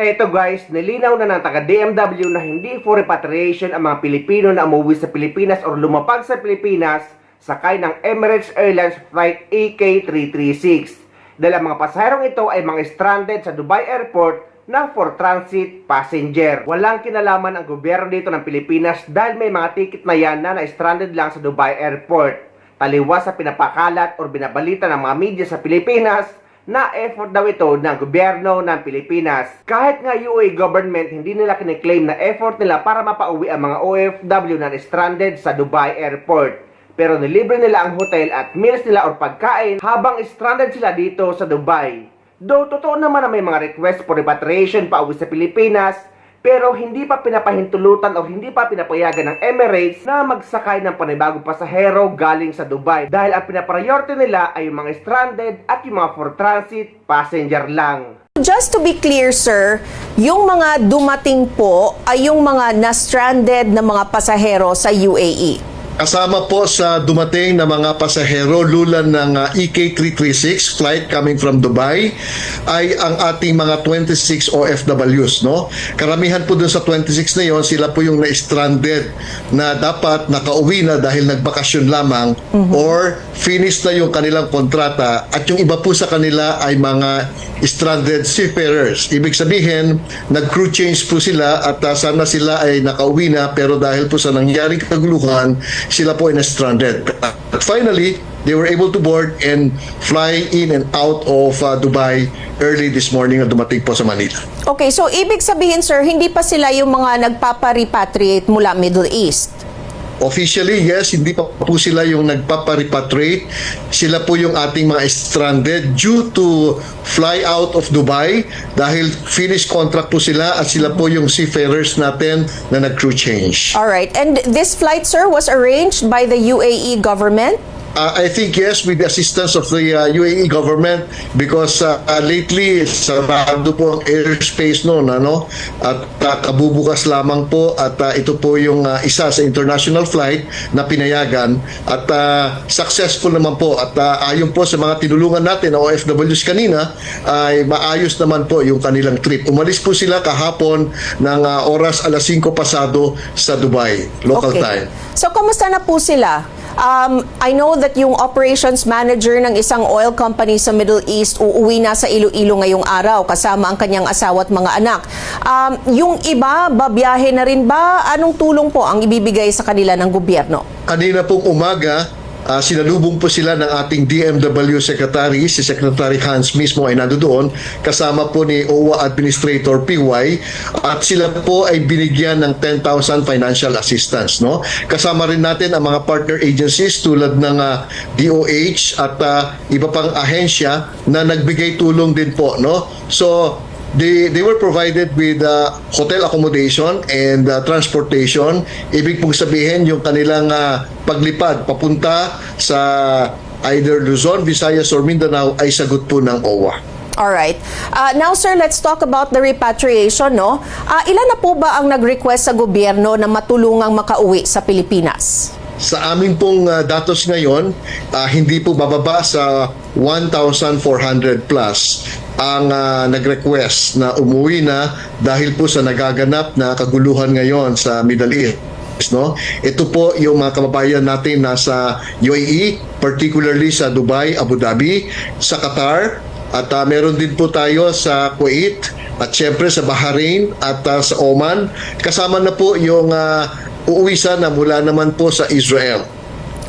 Eto guys, nilinaw na ng taga-DMW na hindi for repatriation ang mga Pilipino na umuwi sa Pilipinas o lumapag sa Pilipinas sakay ng Emirates Airlines Flight EK336. Dahil ang mga pasaherong ito ay mga stranded sa Dubai Airport na for transit passenger. Walang kinalaman ang gobyerno dito ng Pilipinas dahil may mga ticket na yan na na-stranded lang sa Dubai Airport. Taliwas sa pinapakalat o binabalita ng mga media sa Pilipinas na effort daw ito ng gobyerno ng Pilipinas. Kahit nga UAE government, hindi nila kiniklaim na effort nila para mapauwi ang mga OFW na stranded sa Dubai Airport. Pero nilibre nila ang hotel at meals nila o pagkain habang stranded sila dito sa Dubai. Though totoo naman na may mga request for repatriation pauwi sa Pilipinas, pero hindi pa pinapahintulutan o hindi pa pinapayagan ng Emirates na magsakay ng panibagong pasahero galing sa Dubai. Dahil ang pinapriority nila ay yung mga stranded at yung mga for transit passenger lang. Just to be clear, sir, yung mga dumating po ay yung mga na-stranded na mga pasahero sa UAE. Kasama po sa dumating na mga pasahero lulan ng EK336 flight coming from Dubai ay ang ating mga 26 OFWs, no? Karamihan po dun sa 26 na yon, sila po yung na-stranded na dapat nakauwi na dahil nagbakasyon lamang or finish na yung kanilang kontrata at yung iba po sa kanila ay mga stranded seafarers. Ibig sabihin, nag-crew change po sila at sana sila ay nakauwi na pero dahil po sa nangyaring kaguluhan, sila po ay na-stranded. But finally, they were able to board and fly in and out of Dubai early this morning na dumating po sa Manila. Okay, so ibig sabihin, sir, hindi pa sila yung mga nagpapa-repatriate mula Middle East? Officially, yes, hindi pa po sila yung nagpapa-repatriate. Sila po yung ating mga stranded due to fly out of Dubai dahil finished contract po sila at sila po yung seafarers natin na nag-crew change. Alright, and this flight, sir, was arranged by the UAE government? I think yes, with the assistance of the UAE government because lately sarado po ang airspace noon, ano? At kabubukas lamang po at ito po yung isa sa international flight na pinayagan at successful naman po at ayon po sa mga tinulungan natin na OFWs kanina ay maayos naman po yung kanilang trip. Umalis po sila kahapon ng oras alas 5 pasado sa Dubai, local time. So, kamusta na po sila? I know that yung operations manager ng isang oil company sa Middle East uuwi na sa Iloilo ngayong araw kasama ang kanyang asawa at mga anak. Yung iba, babiyahe na rin ba? Anong tulong po ang ibibigay sa kanila ng gobyerno? Kanina pong umaga, sinalubong po sila ng ating DMW Secretary, si Secretary Hans mismo ay nandoon, kasama po ni OWA Administrator PY at sila po ay binigyan ng 10,000 financial assistance, no? Kasama rin natin ang mga partner agencies tulad ng DOH at iba pang ahensya na nagbigay tulong din po, no? So they were provided with hotel accommodation and transportation. Ibig pong sabihin yung kanilang paglipad papunta sa either Luzon, Visayas or Mindanao ay sagot po ng OWA. Alright. Now, sir, let's talk about the repatriation, no? Ilan na po ba ang nag-request sa gobyerno na matulungang makauwi sa Pilipinas? Sa amin pong datos ngayon, hindi po bababa sa 1,400 plus ang nag-request na umuwi na dahil po sa nagaganap na kaguluhan ngayon sa Middle East, no? Ito po yung mga kababayan natin nasa UAE, particularly sa Dubai, Abu Dhabi, sa Qatar, at meron din po tayo sa Kuwait, at syempre sa Bahrain at sa Oman. Kasama na po yung uuwi sana mula naman po sa Israel.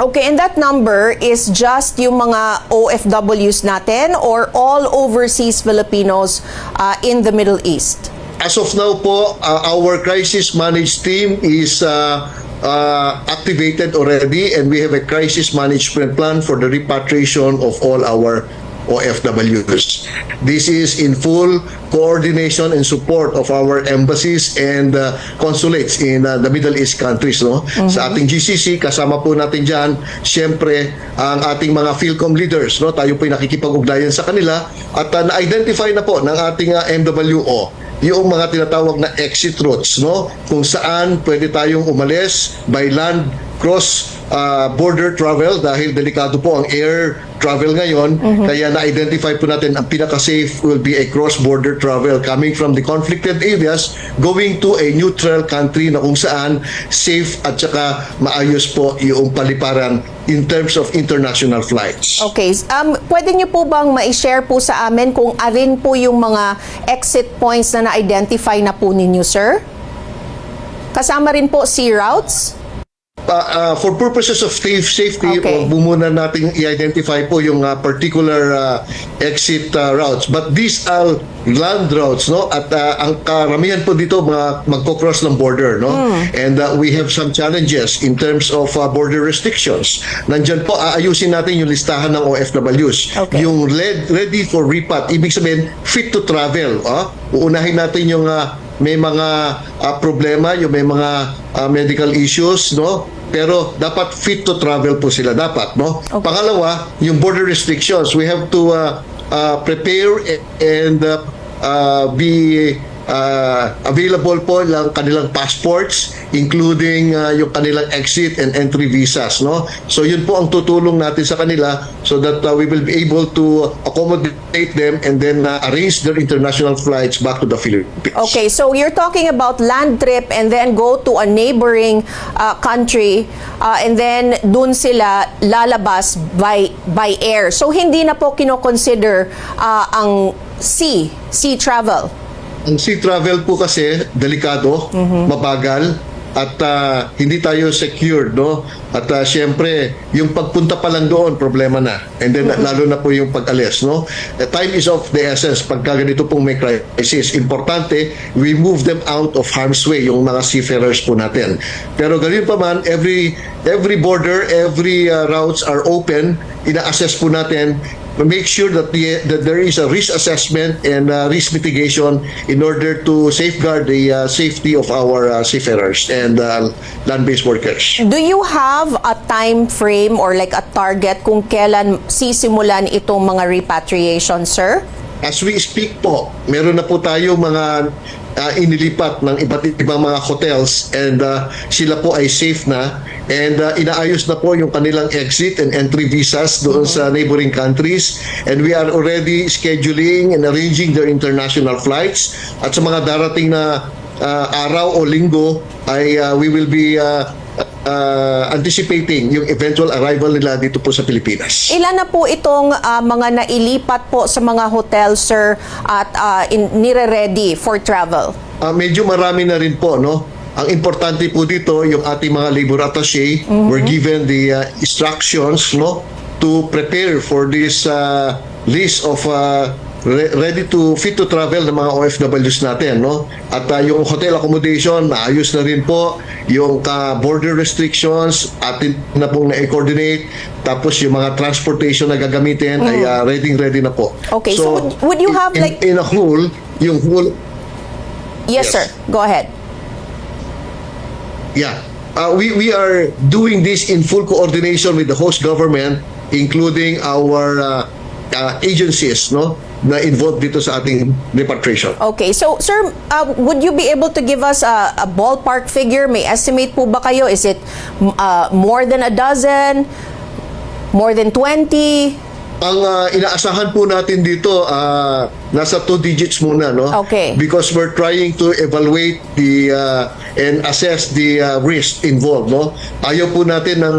Okay, and that number is just yung mga OFWs natin or all overseas Filipinos in the Middle East? As of now po, our crisis managed team is activated already and we have a crisis management plan for the repatriation of all our OFWs. This is in full coordination and support of our embassies and consulates in the Middle East countries, no? Sa ating GCC, kasama po natin dyan, syempre, ang ating mga PhilCom leaders, no? Tayo po'y nakikipag-ugnayan sa kanila at na-identify na po ng ating MWO yung mga tinatawag na exit routes, no? Kung saan pwede tayong umalis by land, cross border travel dahil delikado po ang air travel ngayon. Kaya na-identify po natin ang pinaka-safe will be a cross-border travel coming from the conflicted areas going to a neutral country na kung saan safe at saka maayos po yung paliparan in terms of international flights. Okay. Pwede niyo po bang ma-share po sa amin kung arin po yung mga exit points na na-identify na po ninyo, sir? Kasama rin po sea routes? For purposes of safety, Okay. muna natin i-identify po yung particular exit routes. But these are land routes, no? At ang karamihan po dito magko-cross ng border, no? And we have some challenges in terms of border restrictions. Nandyan po, aayusin natin yung listahan ng OFWs. Okay. Yung ready for repat, ibig sabihin, fit to travel. Uunahin natin yung may mga problema, yung may mga medical issues, no? Pero dapat fit to travel po sila dapat, no? Okay. Pangalawa, yung border restrictions, we have to prepare and be available po lang kanilang passports, including yung kanilang exit and entry visas, no? So yun po ang tutulong natin sa kanila so that we will be able to accommodate them and then arrange their international flights back to the Philippines. Okay, so you're talking about land trip and then go to a neighboring country and then dun sila lalabas by air. So hindi na po kino-consider ang sea travel. Ang sea travel po kasi delikado, mabagal at hindi tayo secured, no? At syempre, yung pagpunta pa lang doon problema na. And then lalo na po yung pag-alis, no? The time is of the essence pagka ganito pong may crisis. Importante, we move them out of harm's way yung mga seafarers po natin. Pero ganun pa man, every border, every routes are open, ina-assess po natin, make sure that there is a risk assessment and risk mitigation in order to safeguard the safety of our seafarers and land-based workers. Do you have a time frame or like a target kung kailan sisimulan itong mga repatriation, sir? As we speak po, meron na po tayo mga inilipat ng iba't ibang mga hotels and sila po ay safe na and inaayos na po yung kanilang exit and entry visas doon sa neighboring countries and we are already scheduling and arranging their international flights at sa mga darating na araw o linggo ay we will be anticipating yung eventual arrival nila dito po sa Pilipinas. Ilan na po itong mga nailipat po sa mga hotel, sir, at nire-ready for travel? Medyo marami na rin po, no? Ang importante po dito, yung ating mga labor attaché were given the instructions, no, to prepare for this list of ready to fit to travel ng mga OFWs natin, no? At yung hotel accommodation maayos na rin po, yung border restrictions atin na pong na-coordinate, tapos yung mga transportation na gagamitin ay ready na po. Okay, so would you have in a whole, yung whole Yes, sir. Go ahead. Yeah. We are doing this in full coordination with the host government, including our agencies, no, na involved dito sa ating repatriation. Okay, so sir, would you be able to give us a ballpark figure? May estimate po ba kayo? Is it more than a dozen? More than 20? Ang inaasahan po natin dito, nasa 2 digits muna, no? Okay. Because we're trying to evaluate the and assess the risk involved, no? Ayaw po natin ng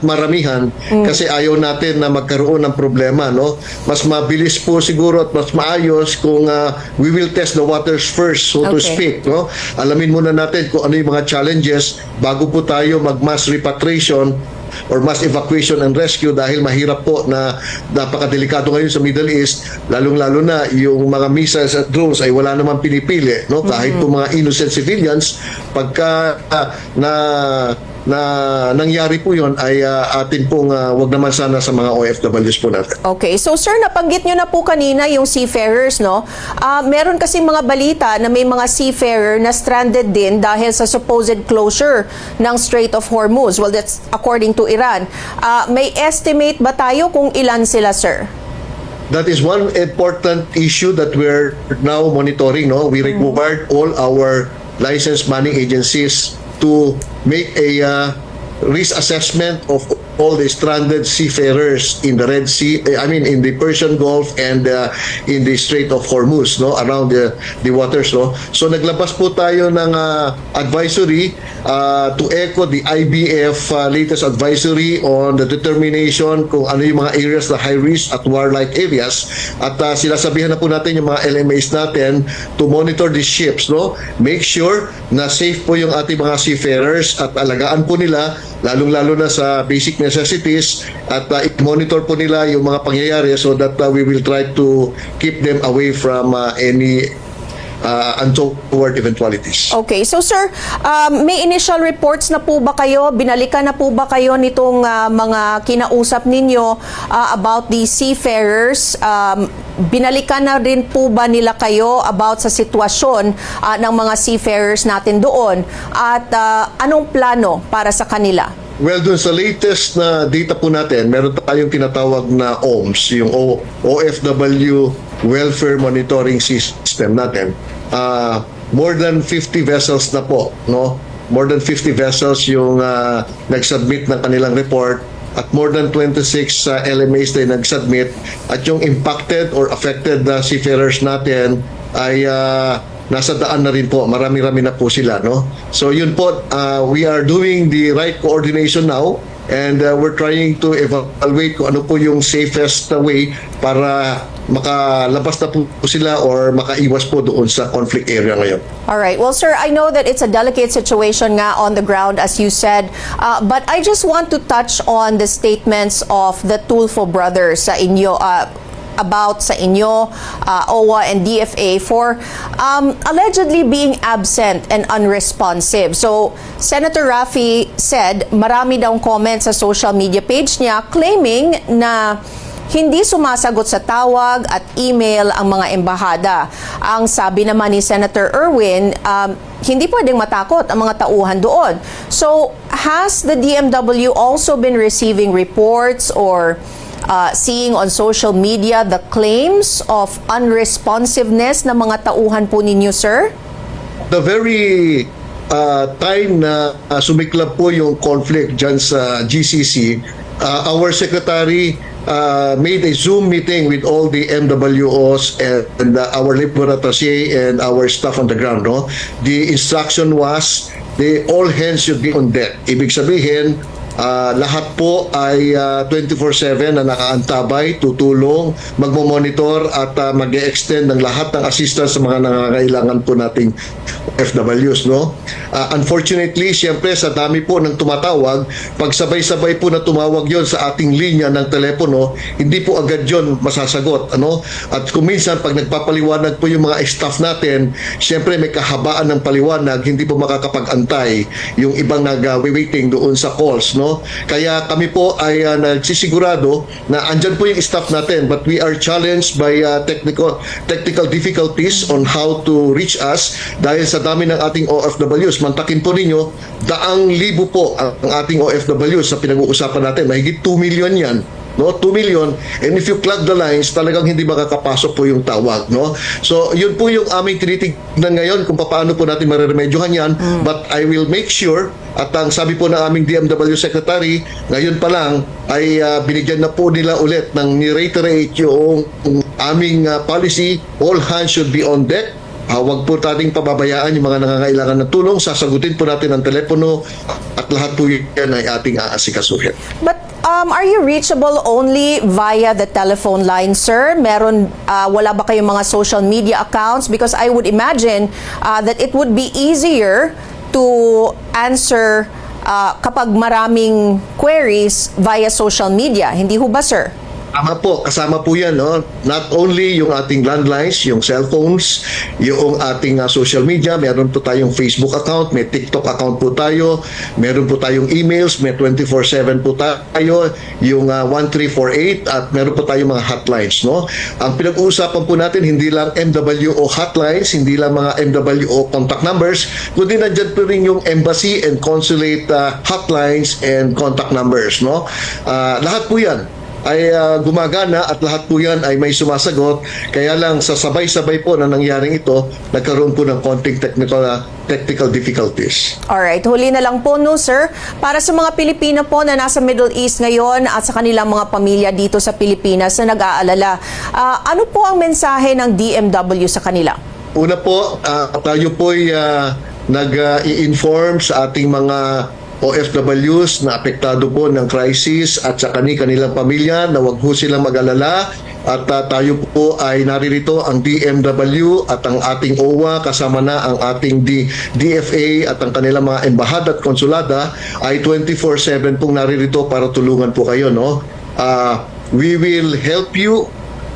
maramihan kasi ayaw natin na magkaroon ng problema, no? Mas mabilis po siguro at mas maayos kung we will test the waters first, so to Okay. speak, no? Alamin muna natin kung ano yung mga challenges bago po tayo mag-mass repatriation or mass evacuation and rescue dahil mahirap po na napakadelikado ngayon sa Middle East, lalong-lalo na yung mga missiles at drones ay wala namang pinipili, no? Kahit po mga innocent civilians, pagka nangyari po yon ay atin pong wag naman sana sa mga OFWs po natin. Okay, so sir, nabanggit nyo na po kanina yung seafarers, no? Meron kasi mga balita na may mga seafarer na stranded din dahil sa supposed closure ng Strait of Hormuz. Well, that's according to Iran. May estimate ba tayo kung ilan sila, sir? That is one important issue that we're now monitoring, no? We required all our licensed money agencies to make a risk assessment of all the stranded seafarers in the Red Sea, in the Persian Gulf and in the Strait of Hormuz, no, around the waters, no. So naglabas po tayo ng advisory to echo the IBF latest advisory on the determination kung ano yung mga areas na high risk at warlike areas, at sinasabihan na po natin yung mga LMAs natin to monitor the ships, no. Make sure na safe po yung ating mga seafarers at alagaan po nila, lalong-lalo na sa basic necessities, at i-monitor po nila yung mga pangyayari so that we will try to keep them away from any untoward eventualities. Okay, so sir, may initial reports na po ba kayo, binalikan na po ba kayo nitong mga kinausap ninyo about the seafarers? Binalikan na rin po ba nila kayo about sa sitwasyon ng mga seafarers natin doon? At anong plano para sa kanila? Well, dun sa latest na data po natin, meron tayong tinatawag na OMS, yung OFW Welfare Monitoring System natin. More than 50 vessels na po, no? More than 50 vessels yung nag-submit ng kanilang report, at more than 26 LMAs na nag-submit, at yung impacted or affected seafarers natin ay nasa daan na rin po, marami-rami na po sila, no? So yun po, we are doing the right coordination now, and we're trying to evaluate kung ano po yung safest way para makalabas na po sila or makaiwas po doon sa conflict area ngayon. All right. Well, sir, I know that it's a delicate situation nga on the ground, as you said, but I just want to touch on the statements of the Tulfo brothers sa inyo, about sa inyo, OWA and DFA for allegedly being absent and unresponsive. So, Senator Raffy said marami daw comments sa social media page niya claiming na hindi sumasagot sa tawag at email ang mga embahada. Ang sabi naman ni Senator Erwin, hindi pwedeng matakot ang mga tauhan doon. So, has the DMW also been receiving reports or seeing on social media the claims of unresponsiveness ng mga tauhan po ninyo, sir? The very time na sumiklab po yung conflict dyan sa GCC, our secretary made a Zoom meeting with all the MWOs and our labor attaché and our staff on the ground. No? The instruction was all hands should be on deck. Ibig sabihin, lahat po ay 24/7 na nakaantabay, tutulong, magmo-monitor at mag-e-extend ng lahat ng assistance sa mga nangangailangan po nating FWs, no? Unfortunately, siyempre sa dami po ng tumatawag, pag sabay-sabay po na tumawag yon sa ating linya ng telepono, hindi po agad yon masasagot, ano? At kung minsan pag nagpapaliwanag po yung mga staff natin, siyempre may kahabaan ng paliwanag, hindi po makakapag-antay yung ibang nag-waiting doon sa calls, no? Kaya kami po ay nagsisigurado na andyan po yung staff natin, but we are challenged by technical difficulties on how to reach us dahil sa dami ng ating OFWs. Mantakin po ninyo, 100,000 po ang ating OFWs sa pinag-uusapan natin. Mahigit 2 million yan. No, 2 million, and if you clog the lines, talagang hindi makakapasok po yung tawag, no? So, yun po yung aming tinitignan ngayon kung paano po natin mareremedyohan yan, but I will make sure, at ang sabi po ng aming DMW Secretary, ngayon pa lang ay binigyan na po nila ulit ng ni-reiterate yung aming policy, all hands should be on deck. Huwag po nating pababayaan yung mga nangangailangan ng tulong, sasagutin po natin ang telepono, at lahat po yan ay ating aasikasuhin. But are you reachable only via the telephone line, sir? Wala ba kayong mga social media accounts? Because I would imagine that it would be easier to answer kapag maraming queries via social media. Hindi ho ba, sir? Tama po, kasama po yan, no? Not only yung ating landlines, yung cellphones, yung ating social media, meron po tayong Facebook account, may TikTok account po tayo, meron po tayong emails, may 24/7 po tayo, yung 1348, at meron po tayong mga hotlines, no? Ang pinag-uusapan po natin, hindi lang MWO hotlines, hindi lang mga MWO contact numbers, kundi nandyan po rin yung embassy and consulate hotlines and contact numbers, no? Lahat po yan ay gumagana at lahat po yan ay may sumasagot. Kaya lang sa sabay-sabay po na nangyaring ito, nagkaroon po ng konting technical difficulties. Alright, huli na lang po no sir, para sa mga Pilipino po na nasa Middle East ngayon at sa kanilang mga pamilya dito sa Pilipinas na nag-aalala, ano po ang mensahe ng DMW sa kanila? Una po, tayo po'y nag-i-inform sa ating mga OFWs na apektado po ng crisis at sa kanilang pamilya na wag po silang mag-alala at tayo po ay naririto ang DMW at ang ating OWA kasama na ang ating DFA at ang kanilang mga embahada at konsulada ay 24/7 pong naririto para tulungan po kayo, no? We will help you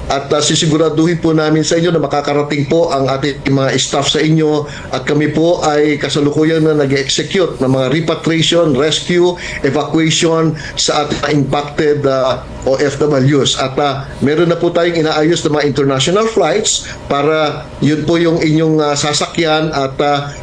at sisiguraduhin po namin sa inyo na makakarating po ang ating mga staff sa inyo at kami po ay kasalukuyan na nag-execute ng mga repatriation, rescue, evacuation sa ating impacted OFWs. At meron na po tayong inaayos na mga international flights para yun po yung inyong sasakyan at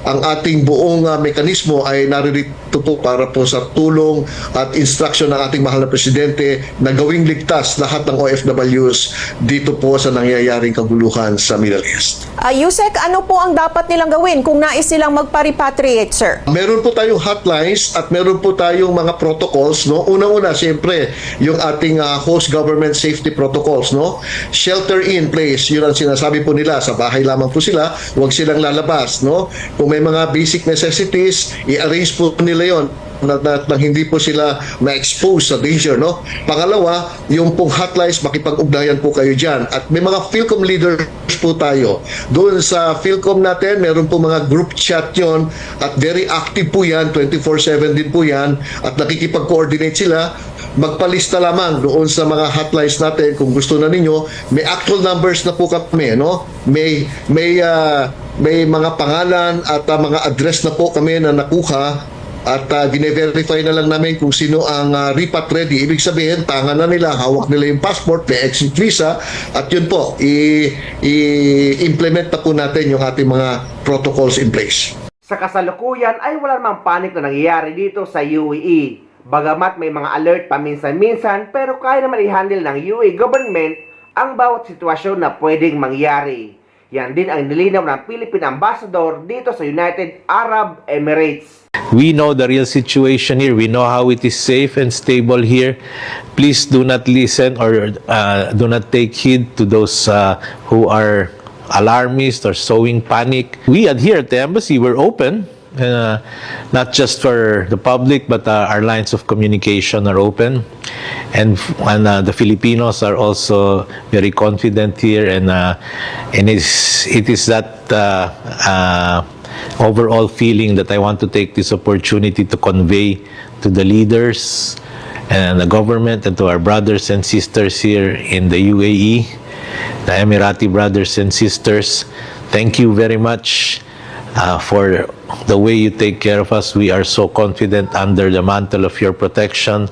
ang ating buong mekanismo ay naririto po para po sa tulong at instruction ng ating mahal na presidente na gawing ligtas lahat ng OFWs dito po sa nangyayaring kaguluhan sa Middle East. Yusek, ano po ang dapat nilang gawin kung nais nilang magpa-repatriate, sir? Meron po tayong hotlines at meron po tayong mga protocols, no? Unang-una, siyempre, yung ating host government safety protocols, no? Shelter in place, yun ang sinasabi po nila, sa bahay lamang po sila, huwag silang lalabas, no? Kung may mga basic necessities, i-arrange po nila yon na hindi po sila ma-expose sa danger, no? Pangalawa, yung pong hotlines, makipag-ugnayan po kayo dyan. At may mga PhilCom leaders po tayo. Doon sa PhilCom natin, meron po mga group chat yon at very active po yan, 24/7 din po yan, at nakikipag-coordinate sila. Magpalista lamang doon sa mga hotlines natin kung gusto na ninyo. May actual numbers na po kami, no? May mga pangalan at mga address na po kami na nakuha. At gine-verify na lang namin kung sino ang repat ready. Ibig sabihin, tangan na nila, hawak nila yung passport, may exit visa, at yun po, i-implement na po natin yung ating mga protocols in place. Sa kasalukuyan ay wala namang panik na nangyayari dito sa UAE. Bagamat may mga alert paminsan-minsan, pero kaya naman i-handle ng UAE government ang bawat sitwasyon na pwedeng mangyari. Yan din ang nilinaw ng Philippine Ambassador dito sa United Arab Emirates. We know the real situation here. We know how it is safe and stable here. Please do not listen or do not take heed to those who are alarmist or sowing panic. We adhere at the embassy. We're open, not just for the public, but our lines of communication are open. And the Filipinos are also very confident here, and it is that overall feeling that I want to take this opportunity to convey to the leaders and the government and to our brothers and sisters here in the UAE, the Emirati brothers and sisters. Thank you very much for the way you take care of us. We are so confident under the mantle of your protection.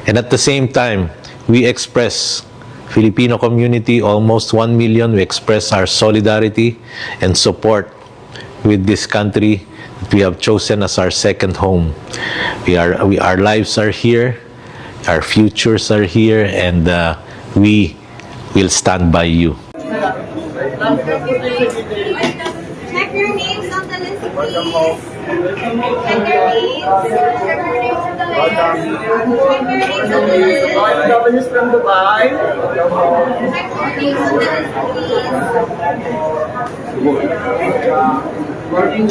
And at the same time, we express, Filipino community, almost 1 million, we express our solidarity and support with this country that we have chosen as our second home. Our lives are here, our futures are here, and we will stand by you. Check your names on the list, please. Check your names. Check your names on the list. Check your names on the list. OFWs from Dubai. Check your names on the list, please. Working